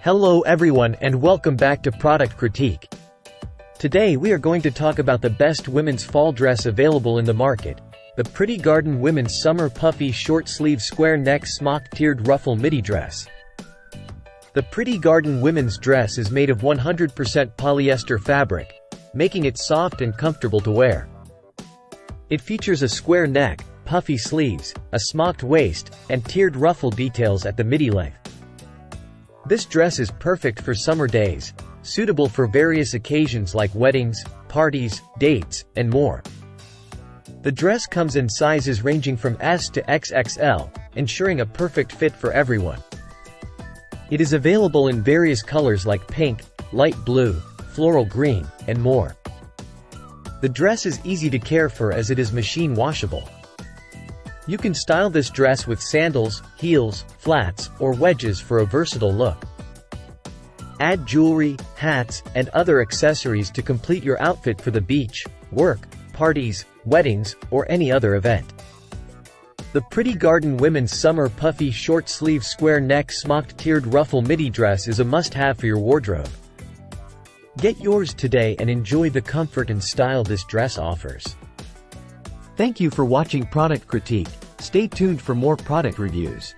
Hello everyone and welcome back to Product Critique. Today we are going to talk about the best women's fall dress available in the market, the Pretty Garden Women's Summer Puffy Short Sleeve Square Neck Smock Tiered Ruffle Midi Dress. The Pretty Garden women's dress is made of 100% polyester fabric, making it soft and comfortable to wear. It features a square neck, puffy sleeves, a smocked waist, and tiered ruffle details at the midi length. This dress is perfect for summer days, suitable for various occasions like weddings, parties, dates, and more. The dress comes in sizes ranging from S to XXL, ensuring a perfect fit for everyone. It is available in various colors like pink, light blue, floral green, and more. The dress is easy to care for as it is machine washable. You can style this dress with sandals, heels, flats, or wedges for a versatile look. Add jewelry, hats, and other accessories to complete your outfit for the beach, work, parties, weddings, or any other event. The Pretty Garden Women's Summer Puffy Short Sleeve Square Neck Smocked Tiered Ruffle Midi Dress is a must-have for your wardrobe. Get yours today and enjoy the comfort and style this dress offers. Thank you for watching Product Critique. Stay tuned for more product reviews.